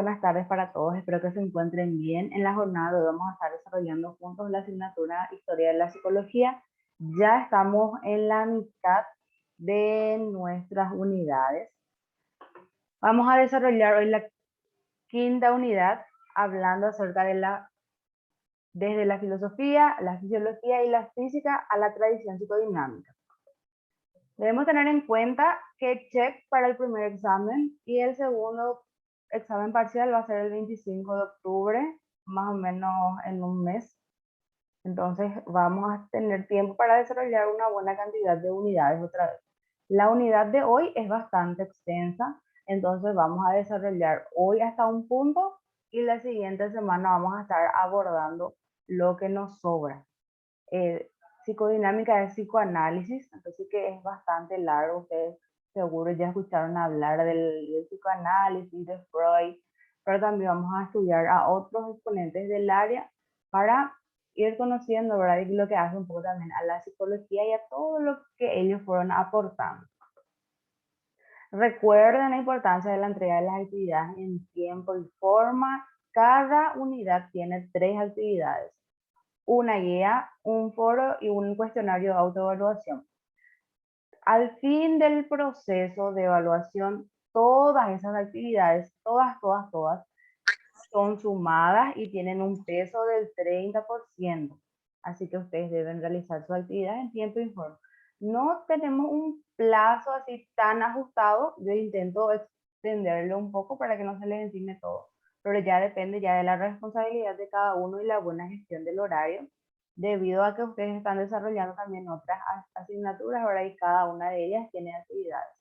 buenas tardes para todos, espero que se encuentren bien. En la jornada de hoy vamos a estar desarrollando juntos la asignatura Historia de la Psicología. Ya estamos en la mitad de nuestras unidades. Vamos a desarrollar hoy la quinta unidad hablando acerca de desde la filosofía, la fisiología y la física a la tradición psicodinámica. Debemos tener en cuenta que check para el primer examen y el segundo examen parcial va a ser el 25 de octubre, más o menos en un mes. Entonces vamos a tener tiempo para desarrollar una buena cantidad de unidades otra vez. La unidad de hoy es bastante extensa, entonces vamos a desarrollar hoy hasta un punto y la siguiente semana vamos a estar abordando lo que nos sobra. Psicodinámica es psicoanálisis, entonces que es bastante largo. Ustedes seguro ya escucharon hablar del psicoanálisis, de Freud, pero también vamos a estudiar a otros exponentes del área para ir conociendo, ¿verdad? Y lo que hace un poco también a la psicología y a todo lo que ellos fueron aportando. Recuerden la importancia de la entrega de las actividades en tiempo y forma. Cada unidad tiene 3 actividades: una guía, un foro y un cuestionario de autoevaluación. Al fin del proceso de evaluación, todas esas actividades, todas, son sumadas y tienen un peso del 30%. Así que ustedes deben realizar su actividad en tiempo y forma. No tenemos un plazo así tan ajustado. Yo intento extenderlo un poco para que no se les encime todo, pero ya depende ya de la responsabilidad de cada uno y la buena gestión del horario, debido a que ustedes están desarrollando también otras asignaturas, ahora y cada una de ellas tiene actividades.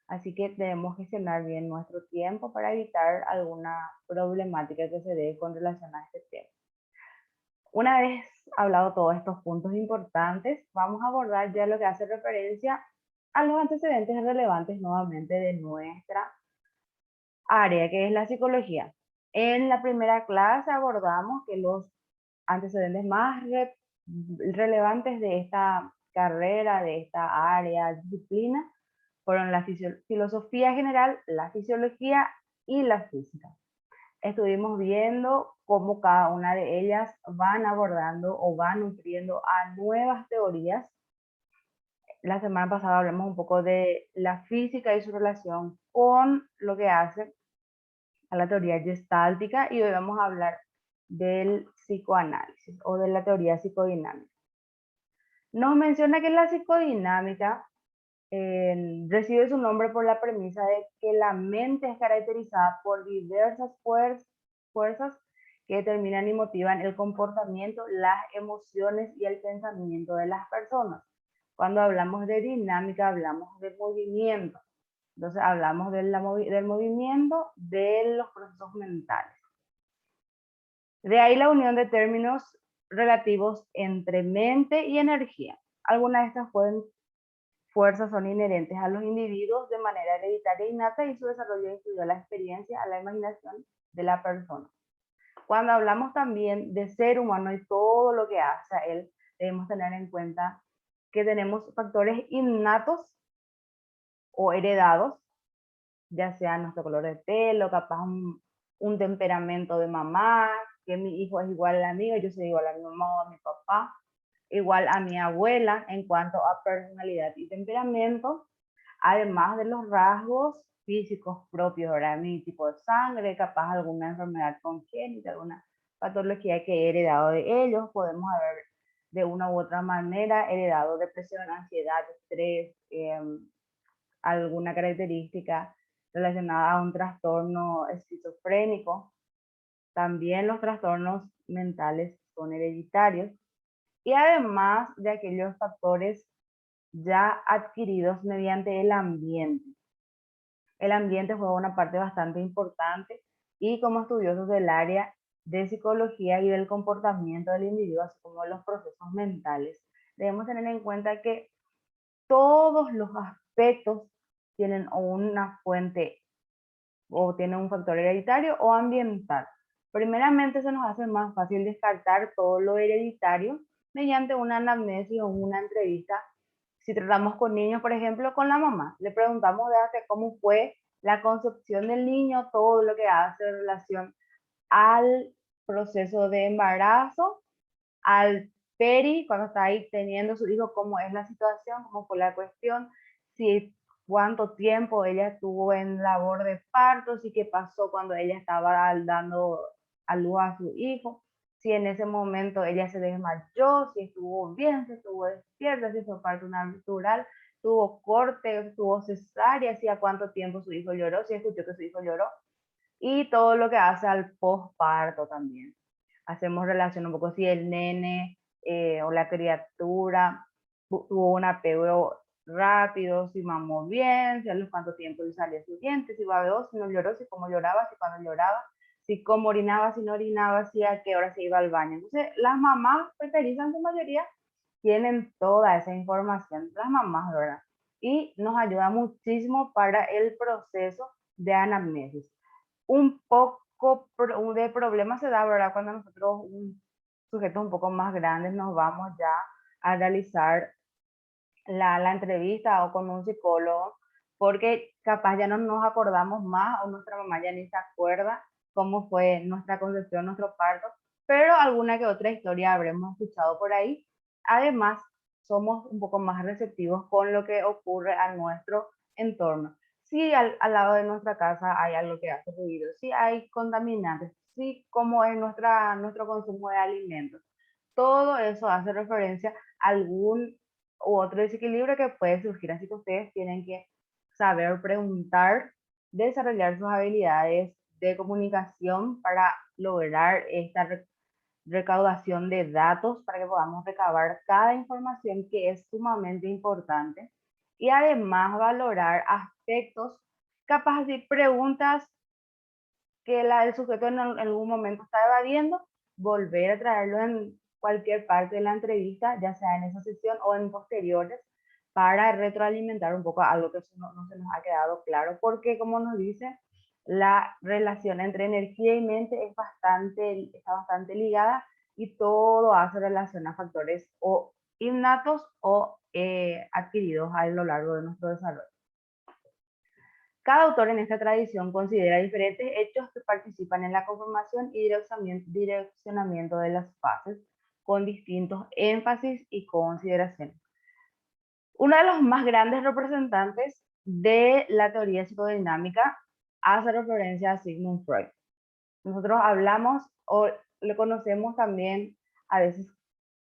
Así que debemos gestionar bien nuestro tiempo para evitar alguna problemática que se dé con relación a este tema. Una vez hablado todos estos puntos importantes, vamos a abordar ya lo que hace referencia a los antecedentes relevantes nuevamente de nuestra área, que es la psicología. En la primera clase abordamos que los antecedentes más relevantes de esta carrera, de esta área, disciplina, fueron la filosofía general, la fisiología y la física. Estuvimos viendo cómo cada una de ellas van abordando o van nutriendo a nuevas teorías. La semana pasada hablamos un poco de la física y su relación con lo que hace a la teoría gestáltica, y hoy vamos a hablar del psicoanálisis o de la teoría psicodinámica. Nos menciona que la psicodinámica recibe su nombre por la premisa de que la mente es caracterizada por diversas fuerzas que determinan y motivan el comportamiento, las emociones y el pensamiento de las personas. Cuando hablamos de dinámica, hablamos de movimiento. Entonces hablamos del movimiento de los procesos mentales. De ahí la unión de términos relativos entre mente y energía. Algunas de estas fuerzas son inherentes a los individuos de manera hereditaria e innata, y su desarrollo incluye a la experiencia, a la imaginación de la persona. Cuando hablamos también de ser humano y todo lo que hace a él, debemos tener en cuenta que tenemos factores innatos o heredados, ya sea nuestro color de pelo, capaz un temperamento de mamá, que mi hijo es igual al mío, yo soy igual a mi mamá o a mi papá, igual a mi abuela en cuanto a personalidad y temperamento, además de los rasgos físicos propios, ¿verdad? Mi tipo de sangre, capaz alguna enfermedad congénita, alguna patología que he heredado de ellos. Podemos haber de una u otra manera heredado depresión, ansiedad, estrés, alguna característica relacionada a un trastorno esquizofrénico. También los trastornos mentales son hereditarios, y además de aquellos factores ya adquiridos mediante el ambiente. El ambiente juega una parte bastante importante, y como estudiosos del área de psicología y del comportamiento del individuo, así como los procesos mentales, debemos tener en cuenta que todos los aspectos tienen una fuente o tienen un factor hereditario o ambiental. Primeramente se nos hace más fácil descartar todo lo hereditario mediante una anamnesis o una entrevista. Si tratamos con niños, por ejemplo, con la mamá, le preguntamos de cómo fue la concepción del niño, todo lo que hace en relación al proceso de embarazo, al peri, cuando está ahí teniendo su hijo, cómo es la situación, cómo fue la cuestión, si cuánto tiempo ella estuvo en labor de parto, si qué pasó cuando ella estaba dando a luz a su hijo, si en ese momento ella se desmayó, si estuvo bien, si estuvo despierta, si fue parto natural, tuvo corte, tuvo cesárea, si a cuánto tiempo su hijo lloró, si escuchó que su hijo lloró, y todo lo que hace al posparto también. Hacemos relación un poco si el nene o la criatura tuvo un apego rápido, si mamó bien, si a los cuánto tiempo le salía su diente, si babeó, si no lloró, si cómo lloraba, si cuando lloraba, si cómo orinaba, si no orinaba, si a qué hora se iba al baño. Entonces, las mamás preferizan, en su mayoría, tienen toda esa información, las mamás, ¿verdad? Y nos ayuda muchísimo para el proceso de anamnesis. Un poco de problema se da, ¿verdad? Cuando nosotros, sujetos un poco más grandes, nos vamos ya a realizar la entrevista o con un psicólogo, porque capaz ya no nos acordamos más o nuestra mamá ya ni se acuerda cómo fue nuestra concepción, nuestro parto, pero alguna que otra historia habremos escuchado por ahí. Además, somos un poco más receptivos con lo que ocurre a nuestro entorno. Si al lado de nuestra casa hay algo que hace ruido, si hay contaminantes, si cómo es nuestro consumo de alimentos, todo eso hace referencia a algún u otro desequilibrio que puede surgir. Así que ustedes tienen que saber preguntar, desarrollar sus habilidades de comunicación para lograr esta recaudación de datos, para que podamos recabar cada información que es sumamente importante, y además valorar aspectos, capaz de preguntas que el sujeto en algún momento está evadiendo, volver a traerlo en cualquier parte de la entrevista, ya sea en esa sesión o en posteriores, para retroalimentar un poco algo que no se nos ha quedado claro, porque como nos dice, la relación entre energía y mente está bastante ligada, y todo hace relación a factores o innatos o adquiridos a lo largo de nuestro desarrollo. Cada autor en esta tradición considera diferentes hechos que participan en la conformación y direccionamiento de las fases, con distintos énfasis y consideraciones. Uno de los más grandes representantes de la teoría psicodinámica hace referencia a Sigmund Freud. Nosotros hablamos o lo conocemos también, a veces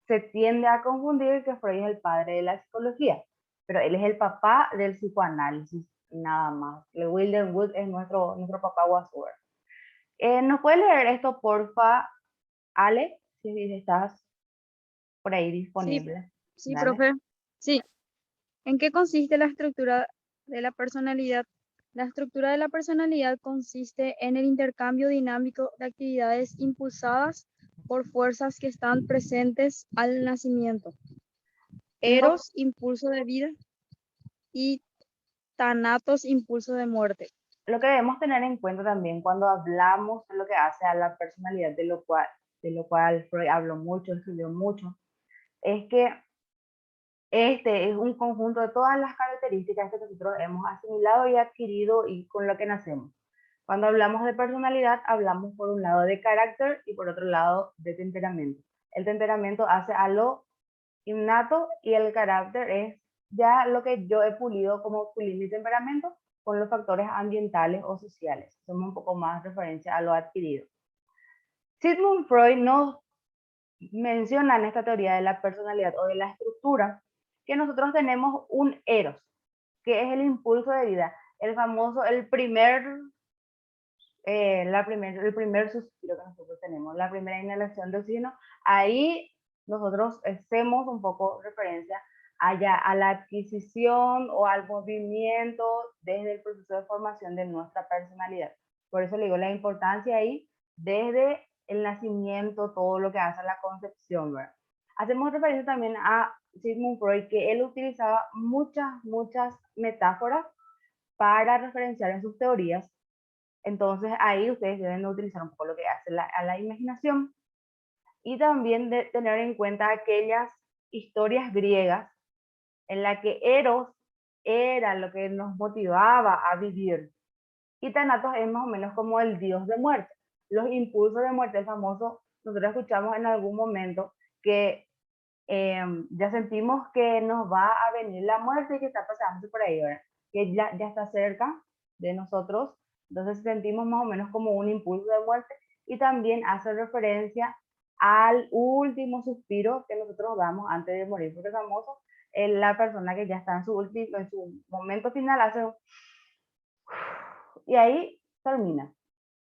se tiende a confundir que Freud es el padre de la psicología, pero él es el papá del psicoanálisis, nada más. El William Wood es nuestro papá Wasur. ¿Nos puedes leer esto, porfa, Ale? Si estás por ahí Sí, disponible. sí, Dale. profe. Sí. ¿En qué consiste la estructura de la personalidad? La estructura de la personalidad consiste en el intercambio dinámico de actividades impulsadas por fuerzas que están presentes al nacimiento. Lo, Eros, impulso de vida, y Thanatos, impulso de muerte. lo que debemos tener en cuenta también cuando hablamos de lo que hace a la personalidad, de lo cual Freud habló mucho, escribió mucho, es que este es un conjunto de todas las características que nosotros hemos asimilado y adquirido y con lo que nacemos. Cuando hablamos de personalidad, hablamos por un lado de carácter y por otro lado de temperamento. El temperamento hace a lo innato y el carácter es ya lo que yo he pulido, como pulir mi temperamento con los factores ambientales o sociales. Somos un poco más referencia a lo adquirido. Sigmund Freud nos menciona en esta teoría de la personalidad o de la estructura que nosotros tenemos un eros, que es el impulso de vida, el famoso, el primer suspiro que nosotros tenemos, la primera inhalación de oxígeno. Ahí nosotros hacemos un poco referencia allá a la adquisición o al movimiento desde el proceso de formación de nuestra personalidad. Por eso le digo la importancia ahí desde el nacimiento, todo lo que hace la concepción, ¿verdad? Hacemos referencia también a Sigmund Freud, que él utilizaba muchas metáforas para referenciar en sus teorías. Entonces ahí ustedes deben utilizar un poco lo que hace a la imaginación, y también de tener en cuenta aquellas historias griegas en las que Eros era lo que nos motivaba a vivir. Y Thanatos es más o menos como el dios de muerte. Los impulsos de muerte, el famoso, nosotros escuchamos en algún momento que ya sentimos que nos va a venir la muerte y que está pasando por ahí, ¿verdad? Que ya está cerca de nosotros, entonces sentimos más o menos como un impulso de muerte y también hace referencia al último suspiro que nosotros damos antes de morir, porque famoso, la persona que ya está en su momento final hace y ahí termina.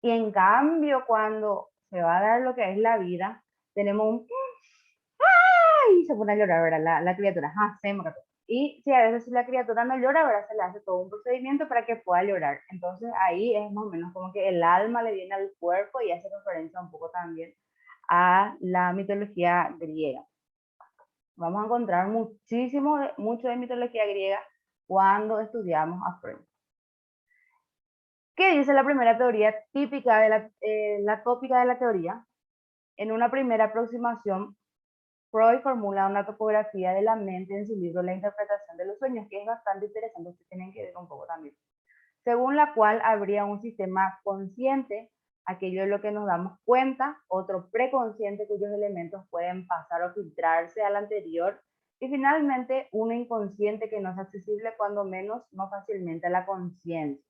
Y en cambio, cuando se va a dar lo que es la vida, tenemos un y se pone a llorar, ¿verdad? La criatura, se me mató. Y si a veces la criatura no llora, ¿verdad? Se le hace todo un procedimiento para que pueda llorar. Entonces ahí es más o menos como que el alma le viene al cuerpo y hace referencia un poco también a la mitología griega. Vamos a encontrar mucho de mitología griega cuando estudiamos a Freud. ¿Qué dice la primera teoría típica de la tópica de la teoría? En una primera aproximación, Freud formula una topografía de la mente en su libro La interpretación de los sueños, que es bastante interesante, ustedes tienen que ver un poco también, según la cual habría un sistema consciente, aquello de lo que nos damos cuenta, otro preconsciente cuyos elementos pueden pasar o filtrarse al anterior, y finalmente uno inconsciente que no es accesible cuando menos no fácilmente a la conciencia.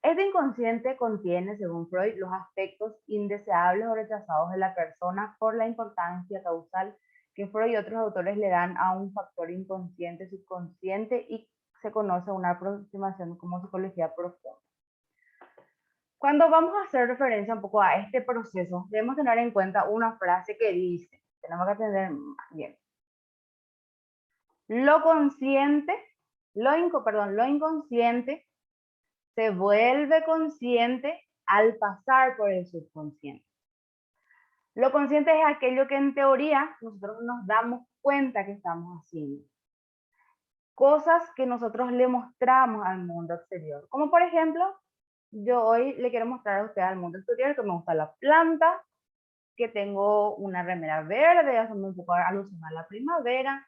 Este inconsciente contiene, según Freud, los aspectos indeseables o rechazados de la persona por la importancia causal que Freud y otros autores le dan a un factor inconsciente, subconsciente y se conoce una aproximación como psicología profunda. Cuando vamos a hacer referencia un poco a este proceso, debemos tener en cuenta una frase que dice, tenemos que entender bien, lo consciente, lo inconsciente se vuelve consciente al pasar por el subconsciente. Lo consciente es aquello que en teoría nosotros nos damos cuenta que estamos haciendo. Cosas que nosotros le mostramos al mundo exterior. Como por ejemplo, yo hoy le quiero mostrar a usted al mundo exterior que me gusta la planta, que tengo una remera verde, haciendo un poco alusión a la primavera.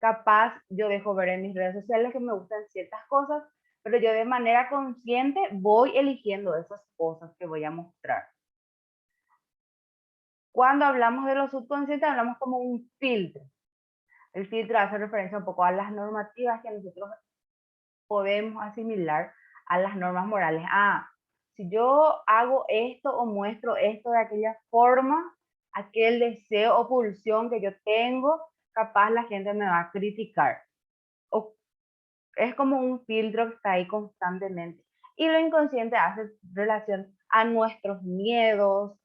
Capaz yo dejo ver en mis redes sociales que me gustan ciertas cosas, pero yo de manera consciente voy eligiendo esas cosas que voy a mostrar. Cuando hablamos de lo subconsciente, hablamos como un filtro. El filtro hace referencia un poco a las normativas que nosotros podemos asimilar a las normas morales. Si yo hago esto o muestro esto de aquella forma, aquel deseo o pulsión que yo tengo, capaz la gente me va a criticar. O es como un filtro que está ahí constantemente. Y lo inconsciente hace relación a nuestros miedos,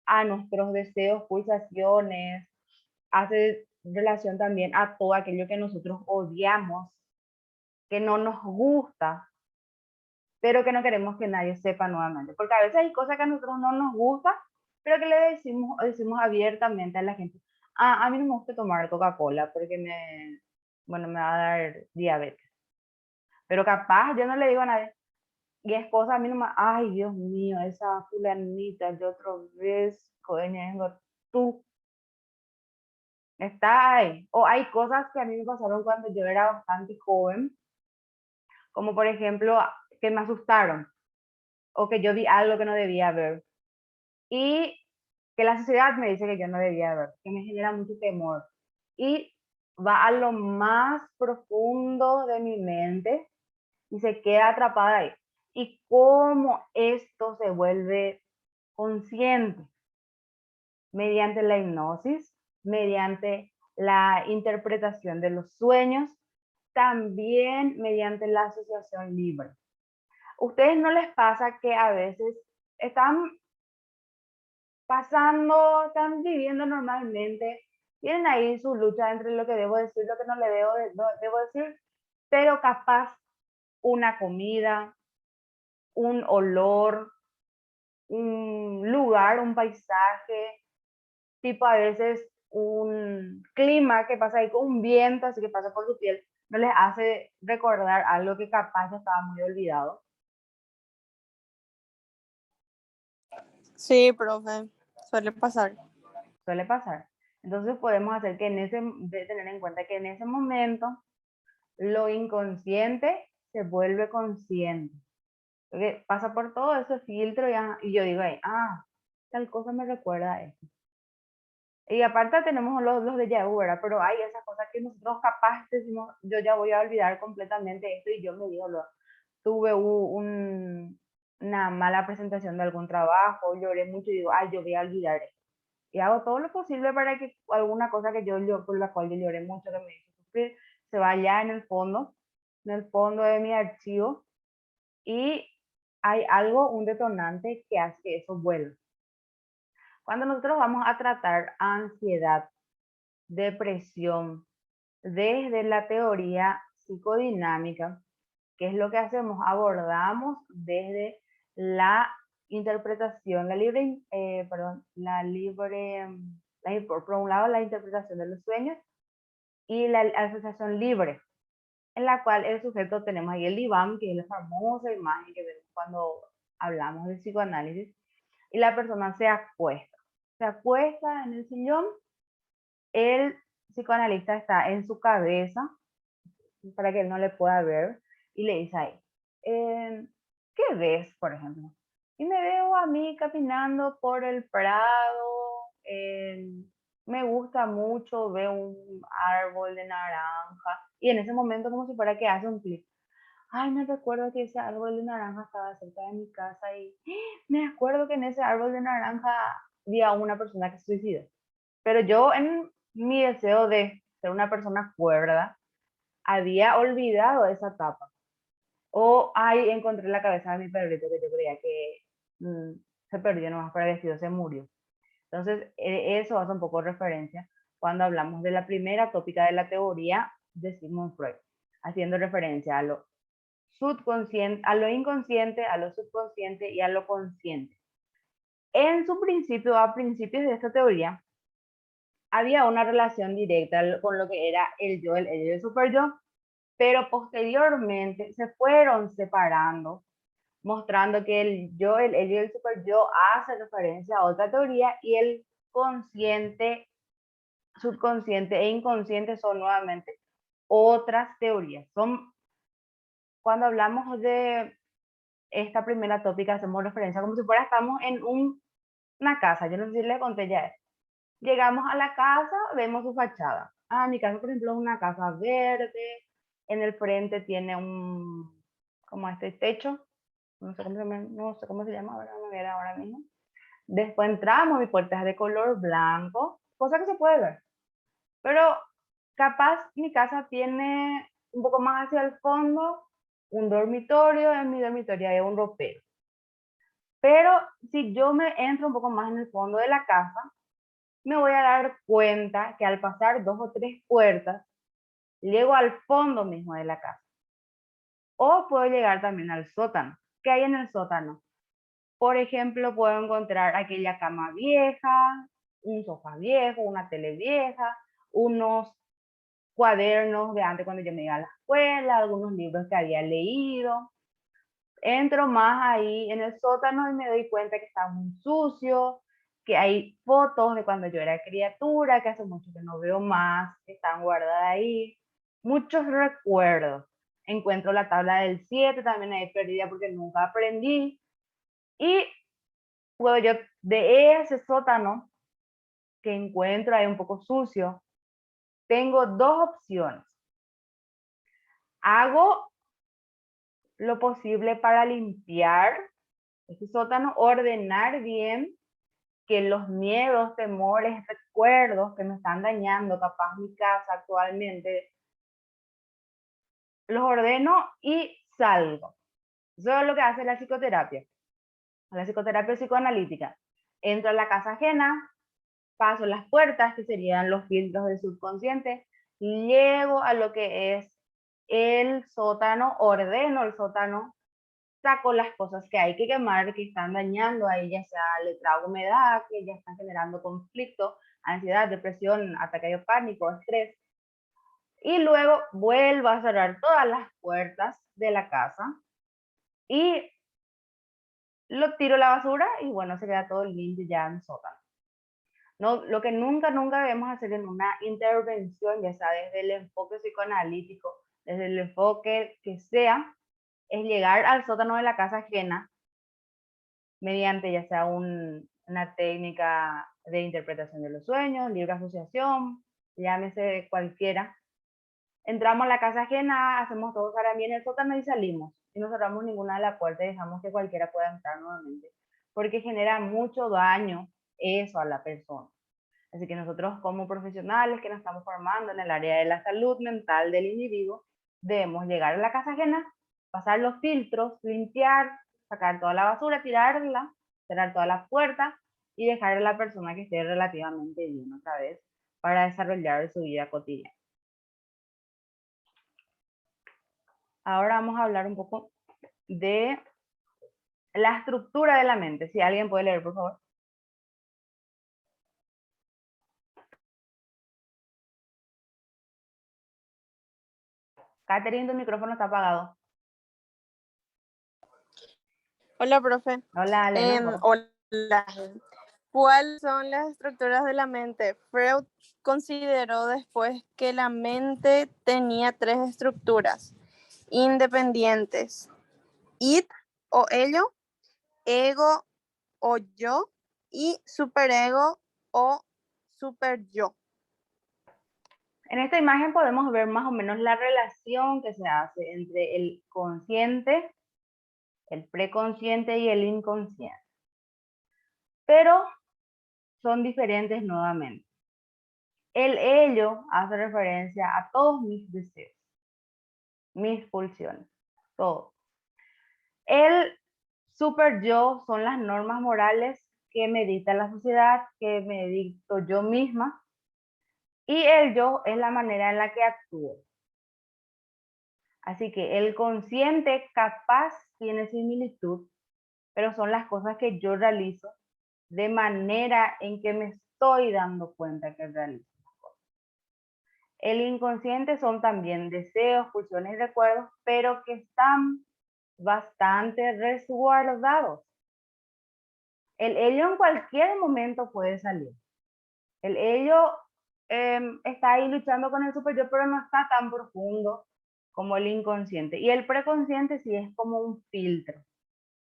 a nuestros deseos, pulsaciones, hace relación también a todo aquello que nosotros odiamos, que no nos gusta, pero que no queremos que nadie sepa nuevamente. Porque a veces hay cosas que a nosotros no nos gusta, pero que le decimos abiertamente a la gente. A mí no me gusta tomar Coca-Cola porque me va a dar diabetes. Pero capaz yo no le digo a nadie, y es cosa a mí nomás, ay Dios mío, esa fulanita, yo otra vez, coño, tú, está ahí. O hay cosas que a mí me pasaron cuando yo era bastante joven, como por ejemplo, que me asustaron, o que yo vi algo que no debía ver, y que la sociedad me dice que yo no debía ver, que me genera mucho temor. Y va a lo más profundo de mi mente y se queda atrapada ahí. Y cómo esto se vuelve consciente mediante la hipnosis, mediante la interpretación de los sueños, también mediante la asociación libre. ¿Ustedes no les pasa que a veces están pasando, están viviendo normalmente, tienen ahí su lucha entre lo que debo decir, lo que no le debo decir, pero capaz una comida, un olor, un lugar, un paisaje, tipo a veces un clima que pasa ahí con un viento, así que pasa por su piel, no les hace recordar algo que capaz ya estaba muy olvidado? Sí, profe, suele pasar. Suele pasar. Entonces podemos hacer que de tener en cuenta que en ese momento lo inconsciente se vuelve consciente. Porque pasa por todo ese filtro y yo digo, ahí, tal cosa me recuerda a esto. Y aparte tenemos los de vu, ¿verdad? Pero hay esas cosas que nosotros capaz decimos, yo ya voy a olvidar completamente esto y yo me digo, tuve una mala presentación de algún trabajo, lloré mucho y digo, yo voy a olvidar esto. Y hago todo lo posible para que alguna cosa que yo por la cual yo lloré mucho, que me hizo sufrir, se vaya en el fondo de mi archivo, y hay algo, un detonante que hace que eso vuelva. Cuando nosotros vamos a tratar ansiedad, depresión, desde la teoría psicodinámica, ¿qué es lo que hacemos? Abordamos desde la interpretación, por un lado la interpretación de los sueños y la asociación libre, en la cual el sujeto tenemos ahí el diván, que es la famosa imagen que vemos cuando hablamos de psicoanálisis, y la persona se acuesta en el sillón, el psicoanalista está en su cabeza, para que él no le pueda ver, y le dice ahí, ¿qué ves, por ejemplo? Y me veo a mí caminando por el prado, me gusta mucho, veo un árbol de naranja, y en ese momento como si fuera que hace un clic. Me recuerdo que ese árbol de naranja estaba cerca de mi casa y me acuerdo que en ese árbol de naranja había una persona que se suicidó. Pero yo en mi deseo de ser una persona cuerda, había olvidado esa etapa. O encontré la cabeza de mi perrito que yo creía que se perdió nomás para el vestido, se murió. Entonces, eso hace un poco referencia cuando hablamos de la primera tópica de la teoría de Sigmund Freud, haciendo referencia a lo subconsciente, a lo inconsciente, a lo subconsciente y a lo consciente. En su principio, a principios de esta teoría, había una relación directa con lo que era el yo, el ello y el super yo, pero posteriormente se fueron separando, mostrando que el yo, el ello y el super yo hace referencia a otra teoría, y el consciente, subconsciente e inconsciente son nuevamente otras teorías. Cuando hablamos de esta primera tópica, hacemos referencia como si fuera estamos en una casa. Yo no sé si les conté ya esto. Llegamos a la casa, vemos su fachada. Mi casa, por ejemplo, es una casa verde. En el frente tiene como este techo. No sé cómo se llama, ahora no me viene ahora mismo. Después entramos, mi puerta es de color blanco, cosa que se puede ver. Pero capaz mi casa tiene un poco más hacia el fondo un dormitorio, en mi dormitorio hay un ropero. Pero si yo me entro un poco más en el fondo de la casa, me voy a dar cuenta que al pasar 2 o 3 puertas, llego al fondo mismo de la casa. O puedo llegar también al sótano. ¿Qué hay en el sótano? Por ejemplo, puedo encontrar aquella cama vieja, un sofá viejo, una tele vieja, unos cuadernos de antes cuando yo me iba a la escuela, algunos libros que había leído. Entro más ahí en el sótano y me doy cuenta que está muy sucio, que hay fotos de cuando yo era criatura, que hace mucho que no veo más, que están guardadas ahí. Muchos recuerdos. Encuentro la tabla del 7, también ahí perdida porque nunca aprendí. Y puedo yo, de ese sótano que encuentro ahí un poco sucio, tengo 2 opciones. Hago lo posible para limpiar ese sótano, ordenar bien, que los miedos, temores, recuerdos que me están dañando capaz mi casa actualmente, los ordeno y salgo. Eso es lo que hace la psicoterapia psicoanalítica. Entro a la casa ajena, paso las puertas, que serían los filtros del subconsciente, llego a lo que es el sótano, ordeno el sótano, saco las cosas que hay que quemar, que están dañando ahí, ya sea letrado, humedad, que ya están generando conflicto, ansiedad, depresión, ataque de pánico, estrés. Y luego vuelvo a cerrar todas las puertas de la casa y lo tiro a la basura y bueno, se queda todo limpio ya en sótano. No, lo que nunca debemos hacer en una intervención, ya sea desde el enfoque psicoanalítico, desde el enfoque que sea, es llegar al sótano de la casa ajena mediante ya sea una técnica de interpretación de los sueños, libre asociación, llámese cualquiera. Entramos a la casa ajena, hacemos todo para bien el sótano y salimos. Y no cerramos ninguna de las puertas y dejamos que cualquiera pueda entrar nuevamente. Porque genera mucho daño eso a la persona. Así que nosotros como profesionales que nos estamos formando en el área de la salud mental del individuo, debemos llegar a la casa ajena, pasar los filtros, limpiar, sacar toda la basura, tirarla, cerrar todas las puertas y dejar a la persona que esté relativamente bien otra vez para desarrollar su vida cotidiana. Ahora vamos a hablar un poco de la estructura de la mente. Si alguien puede leer, por favor. Catherine, tu micrófono está apagado. Hola, profe. Hola, Elena. Hola. ¿Cuáles son las estructuras de la mente? Freud consideró después que la mente tenía 3 estructuras independientes: id o ello, ego o yo y superego o superyo. En esta imagen podemos ver más o menos la relación que se hace entre el consciente, el preconsciente y el inconsciente. Pero son diferentes nuevamente. El ello hace referencia a todos mis deseos, mis pulsiones, todo. El super yo son las normas morales que me dicta la sociedad, que me dicto yo misma. Y el yo es la manera en la que actúo. Así que el consciente capaz tiene similitud, pero son las cosas que yo realizo de manera en que me estoy dando cuenta que realizo las cosas. El inconsciente son también deseos, pulsiones y recuerdos, pero que están bastante resguardados. El ello en cualquier momento puede salir. El ello está ahí luchando con el super yo, pero no está tan profundo como el inconsciente. Y el preconsciente sí es como un filtro.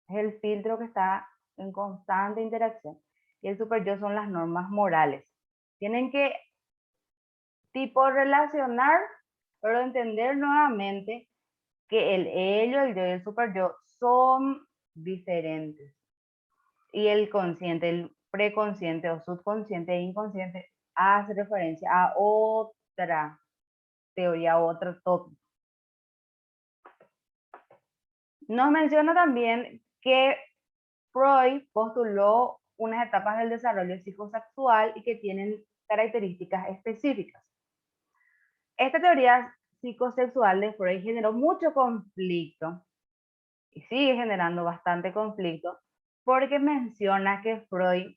Es el filtro que está en constante interacción. Y el super yo son las normas morales. Tienen que tipo relacionar, pero entender nuevamente que el ello, el yo y el super yo son diferentes. Y el consciente, el preconsciente o subconsciente e inconsciente hace referencia a otra teoría, otro tópico. Nos menciona también que Freud postuló unas etapas del desarrollo psicosexual y que tienen características específicas. Esta teoría psicosexual de Freud generó mucho conflicto y sigue generando bastante conflicto porque menciona que Freud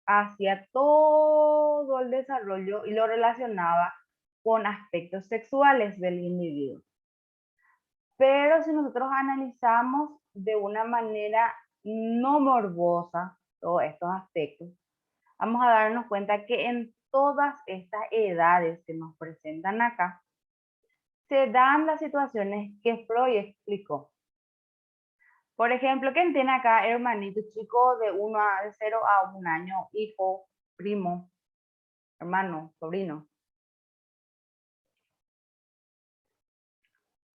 hacía todo el desarrollo y lo relacionaba con aspectos sexuales del individuo. Pero si nosotros analizamos de una manera no morbosa todos estos aspectos, vamos a darnos cuenta que en todas estas edades que nos presentan acá, se dan las situaciones que Freud explicó. Por ejemplo, ¿quién tiene acá hermanito chico de 0 a 1 año, hijo, primo, hermano, sobrino?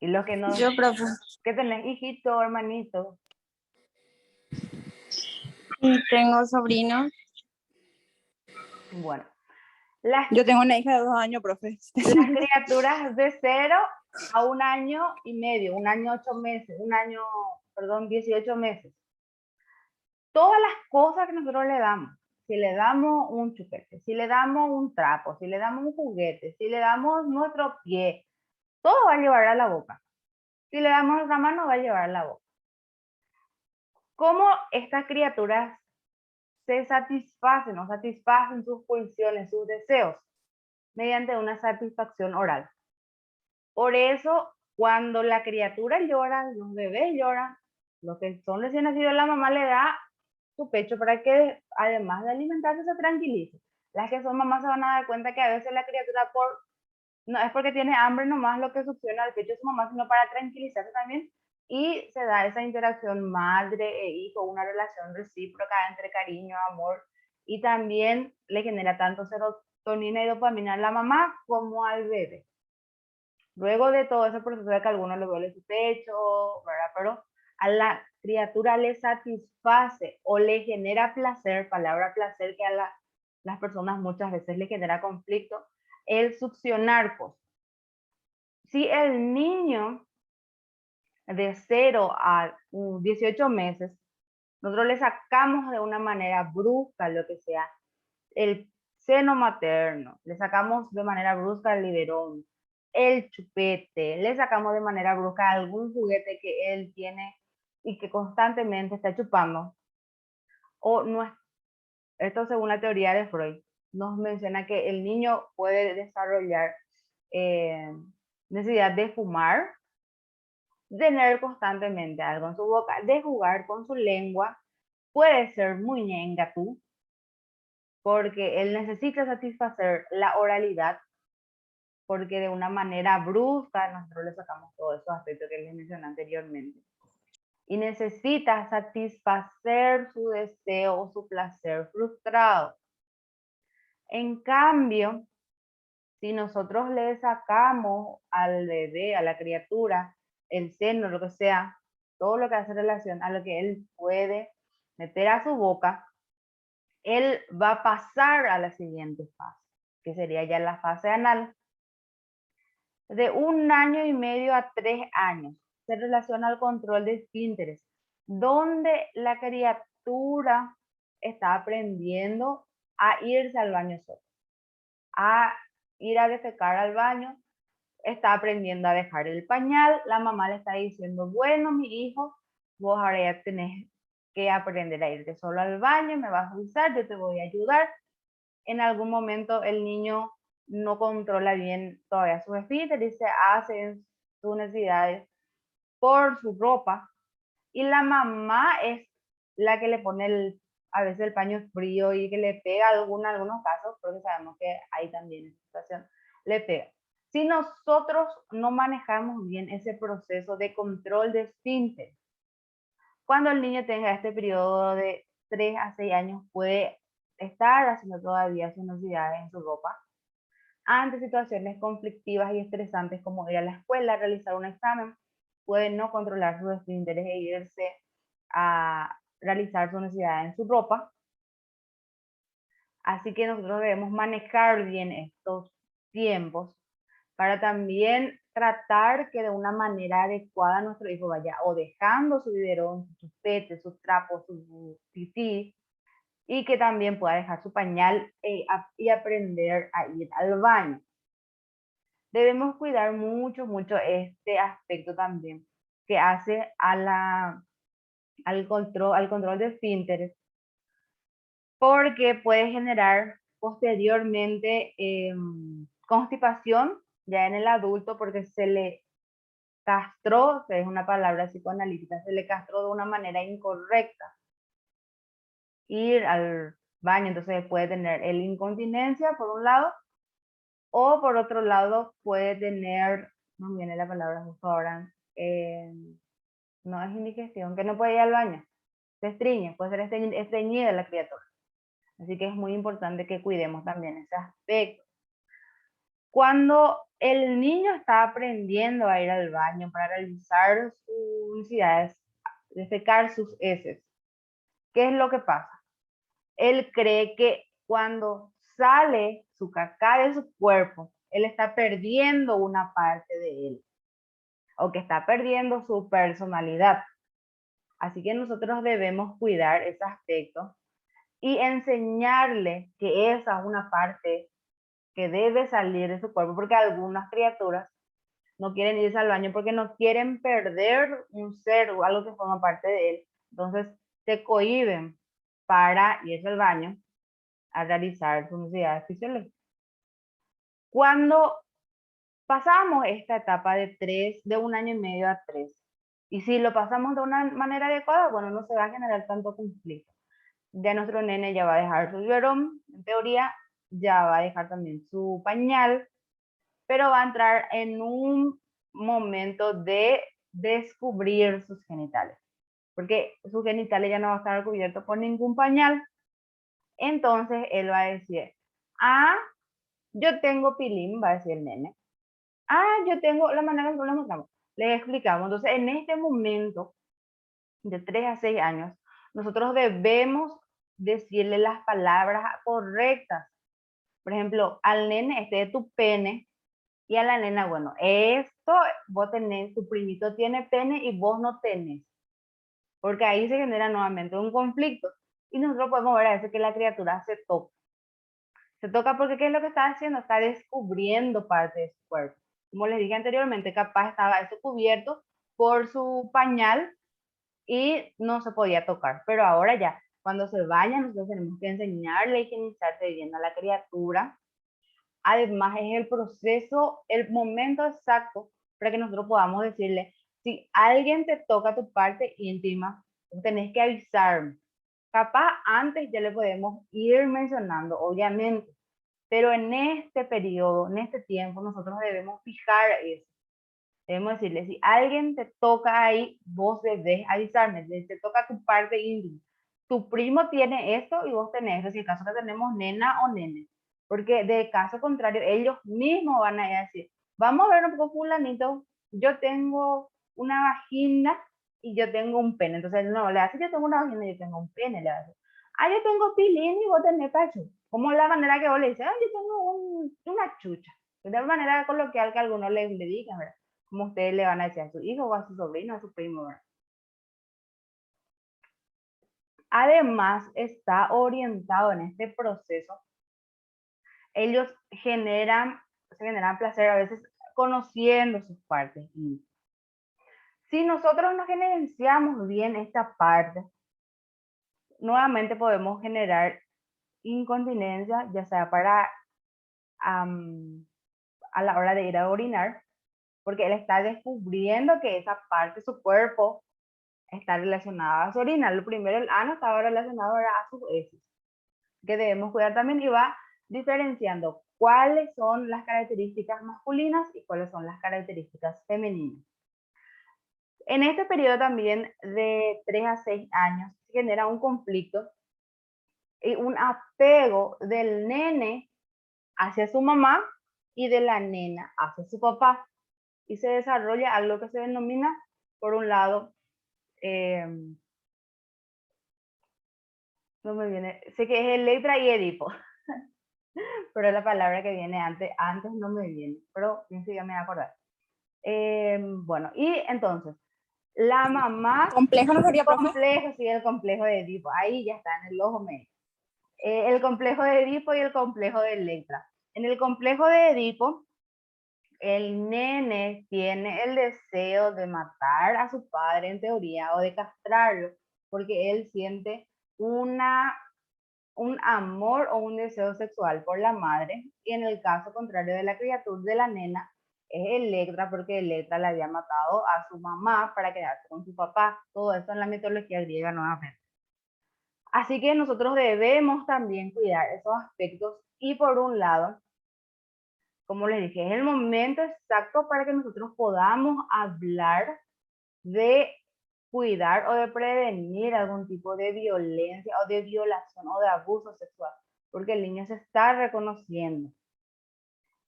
Y los que no... Yo, profe. ¿Qué tenés, hijito, hermanito? Tengo sobrino. Bueno, Yo tengo una hija de 2 años, profe. las criaturas de 0 a 1 año y medio, 1 año 8 meses, 18 meses. Todas las cosas que nosotros le damos, si le damos un chupete, si le damos un trapo, si le damos un juguete, si le damos nuestro pie, todo va a llevar a la boca. Si le damos nuestra mano, va a llevar a la boca. ¿Cómo estas criaturas se satisfacen o satisfacen sus pulsiones, sus deseos? Mediante una satisfacción oral. Por eso, cuando la criatura llora, los bebés lloran, los que son recién nacidos, la mamá le da su pecho para que, además de alimentarse, se tranquilice. Las que son mamás se van a dar cuenta que a veces la criatura no es porque tiene hambre nomás lo que succiona el pecho de su mamá, sino para tranquilizarse también, y se da esa interacción madre e hijo, una relación recíproca entre cariño, amor, y también le genera tanto serotonina y dopamina a la mamá como al bebé. Luego de todo ese proceso de que a algunos le duele su pecho, ¿verdad? Pero a la criatura le satisface o le genera placer, palabra placer que a las personas muchas veces le genera conflicto, el succionar cosas. Si el niño de 0 a 18 meses, nosotros le sacamos de una manera brusca lo que sea el seno materno, le sacamos de manera brusca el biberón, el chupete, le sacamos de manera brusca algún juguete que él tiene y que constantemente está chupando, o no es, esto según la teoría de Freud, nos menciona que el niño puede desarrollar necesidad de fumar, tener constantemente algo en su boca, de jugar con su lengua, puede ser muy ñengatú, porque él necesita satisfacer la oralidad, porque de una manera brusca nosotros le sacamos todos esos aspectos que les mencioné anteriormente. Y necesita satisfacer su deseo o su placer frustrado. En cambio, si nosotros le sacamos al bebé, a la criatura, el seno, lo que sea, todo lo que hace relación a lo que él puede meter a su boca, él va a pasar a la siguiente fase, que sería ya la fase anal. De 1 año y medio a 3 años se relaciona al control de esfínteres, donde la criatura está aprendiendo a irse al baño solo, a ir a defecar al baño, está aprendiendo a dejar el pañal, la mamá le está diciendo, bueno, mi hijo, vos ahora ya tenés que aprender a irte solo al baño, me vas a avisar, yo te voy a ayudar. En algún momento el niño no controla bien todavía sus esfínteres y se hace sus necesidades por su ropa, y la mamá es la que le pone a veces el paño frío y que le pega algunos casos, porque sabemos que hay también esa situación, le pega. Si nosotros no manejamos bien ese proceso de control de esfínter, cuando el niño tenga este periodo de 3 a 6 años puede estar haciendo todavía sus necesidades en su ropa ante situaciones conflictivas y estresantes como ir a la escuela, realizar un examen, puede no controlar sus esfínteres e irse a realizar sus necesidades en su ropa. Así que nosotros debemos manejar bien estos tiempos para también tratar que de una manera adecuada nuestro hijo vaya o dejando su biberón, su chupete, sus trapos, su pipí, y que también pueda dejar su pañal y aprender a ir al baño. Debemos cuidar mucho, mucho este aspecto también, que hace al control de esfínteres, porque puede generar posteriormente constipación ya en el adulto, porque se le castró, que es una palabra psicoanalítica, se le castró de una manera incorrecta ir al baño, entonces puede tener el incontinencia por un lado, o por otro lado puede tener, no me viene la palabra justo ahora, no es indigestión, que no puede ir al baño, se estreñe, puede ser estreñida la criatura. Así que es muy importante que cuidemos también ese aspecto. Cuando el niño está aprendiendo a ir al baño para realizar sus necesidades, defecar sus heces, ¿qué es lo que pasa? Él cree que cuando sale su caca de su cuerpo, él está perdiendo una parte de él, o que está perdiendo su personalidad. Así que nosotros debemos cuidar ese aspecto y enseñarle que esa es una parte que debe salir de su cuerpo, porque algunas criaturas no quieren irse al baño porque no quieren perder un ser o algo que forma parte de él. Entonces se cohíben para irse al baño a realizar sus necesidades fisiológicas. Cuando pasamos esta etapa de 1 año y medio a 3, y si lo pasamos de una manera adecuada, bueno, no se va a generar tanto conflicto. Ya nuestro nene ya va a dejar su biberón, en teoría, ya va a dejar también su pañal, pero va a entrar en un momento de descubrir sus genitales, porque sus genitales ya no va a estar cubiertos por ningún pañal. Entonces él va a decir, ah, yo tengo pilín, va a decir el nene. Ah, yo tengo la manera que lo mostramos. Le explicamos. Entonces, en este momento, de 3 a 6 años, nosotros debemos decirle las palabras correctas. Por ejemplo, al nene, este es tu pene, y a la nena, bueno, esto vos tenés, tu primito tiene pene y vos no tenés. Porque ahí se genera nuevamente un conflicto. Y nosotros podemos ver a veces que la criatura se toca. Se toca porque ¿qué es lo que está haciendo? Está descubriendo parte de su cuerpo. Como les dije anteriormente, capaz estaba eso cubierto por su pañal y no se podía tocar. Pero ahora ya, cuando se baña, nosotros tenemos que enseñarle a higienizarse bien a la criatura. Además, es el proceso, el momento exacto para que nosotros podamos decirle, si alguien te toca tu parte íntima, tenés que avisarme. Capaz antes ya le podemos ir mencionando, obviamente, pero en este periodo, en este tiempo, nosotros debemos fijar eso. Debemos decirle, si alguien te toca ahí, vos debes avisarme, te toca tu parte íntima. Tu primo tiene esto y vos tenés, es decir, caso que tenemos nena o nene. Porque de caso contrario, ellos mismos van a decir, vamos a ver un poco fulanito, yo tengo una vagina y yo tengo un pene. Entonces, no, le hace, yo tengo una vagina y yo tengo un pene, le hace. Ah, yo tengo pilín y vos tenés cacho. Como la manera que vos le dices, ah, yo tengo una chucha. De manera coloquial que a algunos le digan, ¿verdad? Como ustedes le van a decir a su hijo o a su sobrino, a su primo, ¿verdad? Además, está orientado en este proceso. Ellos se generan placer a veces conociendo sus partes. Si nosotros no gerenciamos bien esta parte, nuevamente podemos generar incontinencia, ya sea para a la hora de ir a orinar, porque él está descubriendo que esa parte de su cuerpo está relacionada a su orina. Lo primero, el ano estaba relacionado a sus heces, que debemos cuidar también, y va diferenciando cuáles son las características masculinas y cuáles son las características femeninas. En este periodo también de 3 a 6 años se genera un conflicto y un apego del nene hacia su mamá y de la nena hacia su papá. Y se desarrolla algo que se denomina, por un lado, no me viene, sé que es Electra y Edipo, pero la palabra que viene antes no me viene, pero pienso ya me voy a acordar. Bueno, y entonces, la mamá... ¿Complejo no sería, profe? Complejo, sí, el complejo de Edipo, ahí ya está en el ojo medio. El complejo de Edipo y el complejo de Electra. En el complejo de Edipo, el nene tiene el deseo de matar a su padre en teoría o de castrarlo, porque él siente un amor o un deseo sexual por la madre, y en el caso contrario de la criatura de la nena, es Electra, porque Electra le había matado a su mamá para quedarse con su papá. Todo esto en la mitología griega nuevamente. Así que nosotros debemos también cuidar esos aspectos, y por un lado, como les dije, es el momento exacto para que nosotros podamos hablar de cuidar o de prevenir algún tipo de violencia o de violación o de abuso sexual, porque el niño se está reconociendo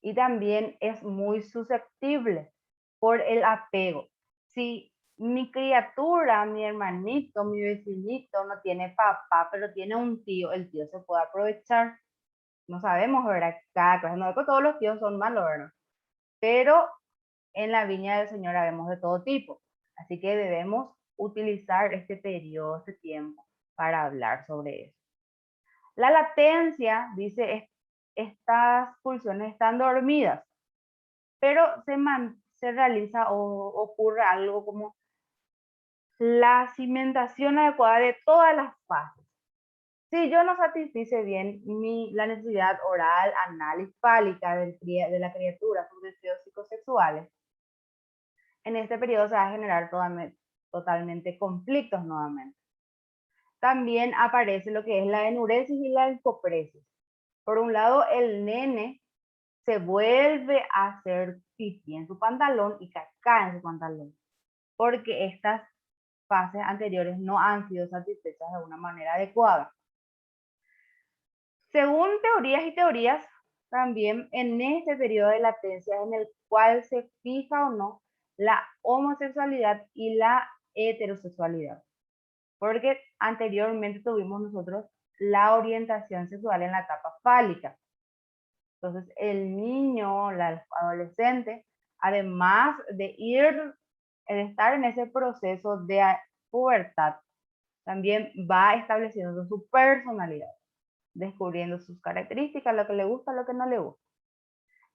y también es muy susceptible por el apego. Si mi criatura, mi hermanito, mi vecinito no tiene papá, pero tiene un tío, el tío se puede aprovechar. No sabemos, ¿verdad? Cada clase, no es que todos los tíos son malos, ¿verdad? Pero en la viña del Señor habemos de todo tipo. Así que debemos utilizar este periodo, este tiempo, para hablar sobre eso. La latencia, dice, estas pulsiones están dormidas, pero se realiza o ocurre algo como la cimentación adecuada de todas las fases. Si yo no satisfice bien la necesidad oral, anal y fálica de la criatura, sus deseos psicosexuales, en este periodo se va a generar totalmente conflictos nuevamente. También aparece lo que es la enuresis y la hipopresis. Por un lado, el nene se vuelve a hacer pipí en su pantalón y caca en su pantalón. porque estas fases anteriores no han sido satisfechas de una manera adecuada. Según teorías y teorías, también en este periodo de latencia en el cual se fija o no la homosexualidad y la heterosexualidad. Porque anteriormente tuvimos nosotros la orientación sexual en la etapa fálica. Entonces, el niño, el adolescente, además de estar en ese proceso de pubertad, también va estableciendo su personalidad, descubriendo sus características, lo que le gusta, lo que no le gusta.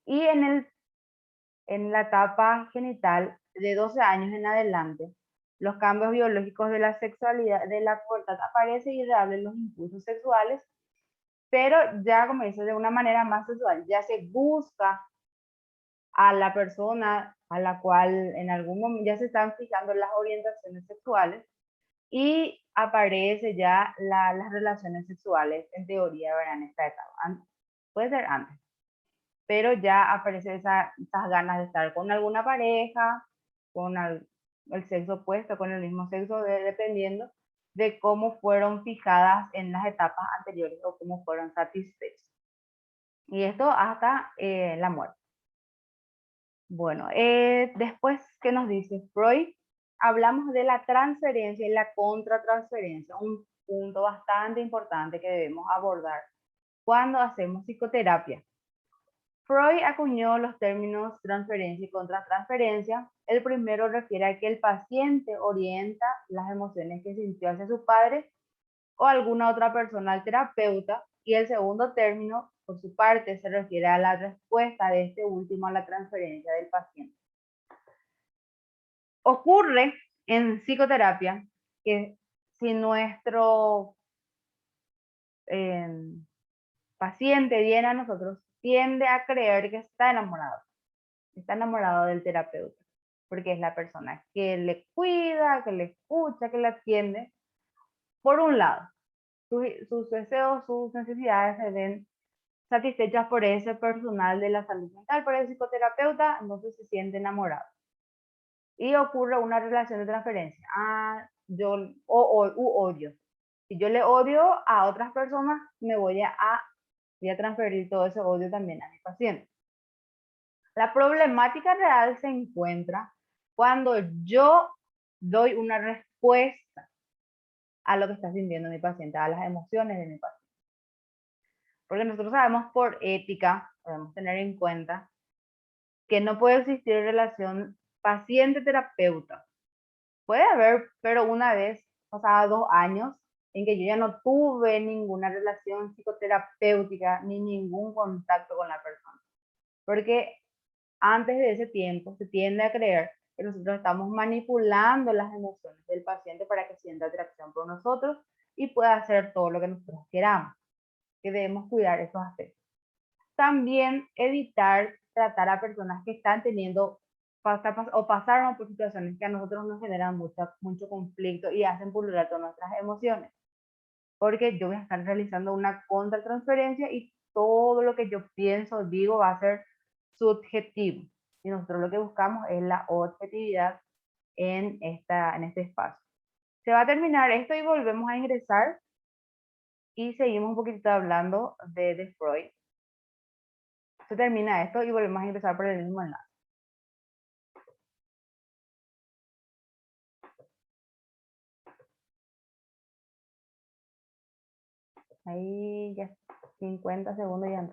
Y en la etapa genital de 12 años en adelante, los cambios biológicos de la sexualidad, de la pubertad, aparecen y reabren los impulsos sexuales, pero ya, como dice, de una manera más sexual, ya se busca a la persona a la cual en algún momento ya se están fijando las orientaciones sexuales y aparece ya las relaciones sexuales, en teoría, ¿verdad? En esta etapa. Puede ser antes, pero ya aparece esas ganas de estar con alguna pareja, con el sexo opuesto, con el mismo sexo, dependiendo de cómo fueron fijadas en las etapas anteriores o cómo fueron satisfechas. Y esto hasta la muerte. Bueno, después, ¿qué nos dice Freud? Hablamos de la transferencia y la contratransferencia, un punto bastante importante que debemos abordar cuando hacemos psicoterapia. Freud acuñó los términos transferencia y contratransferencia. El primero refiere a que el paciente orienta las emociones que sintió hacia su padre o alguna otra persona al terapeuta, y el segundo término, por su parte, se refiere a la respuesta de este último a la transferencia del paciente. Ocurre en psicoterapia que si nuestro paciente viene a nosotros, tiende a creer que está enamorado del terapeuta, porque es la persona que le cuida, que le escucha, que le atiende. Por un lado, sus deseos, sus necesidades se ven satisfechas por ese personal de la salud mental, por el psicoterapeuta, entonces se siente enamorado. Y ocurre una relación de transferencia. Odio. Si yo le odio a otras personas, voy a transferir todo ese odio también a mi paciente. La problemática real se encuentra cuando yo doy una respuesta a lo que está sintiendo mi paciente, a las emociones de mi paciente. Porque nosotros sabemos por ética, debemos tener en cuenta que no puede existir relación paciente-terapeuta. Puede haber, pero una vez, pasados 2 años, en que yo ya no tuve ninguna relación psicoterapéutica ni ningún contacto con la persona. Porque antes de ese tiempo se tiende a creer que nosotros estamos manipulando las emociones del paciente para que sienta atracción por nosotros y pueda hacer todo lo que nosotros queramos, que debemos cuidar esos aspectos. También evitar tratar a personas que están teniendo o pasaron por situaciones que a nosotros nos generan mucho conflicto y hacen pulular todas nuestras emociones. Porque yo voy a estar realizando una contratransferencia y todo lo que yo pienso, digo, va a ser subjetivo. Y nosotros lo que buscamos es la objetividad en este espacio. Se va a terminar esto y volvemos a ingresar y seguimos un poquito hablando de Freud. Se termina esto y volvemos a ingresar por el mismo enlace. Ahí ya 50 segundos ya.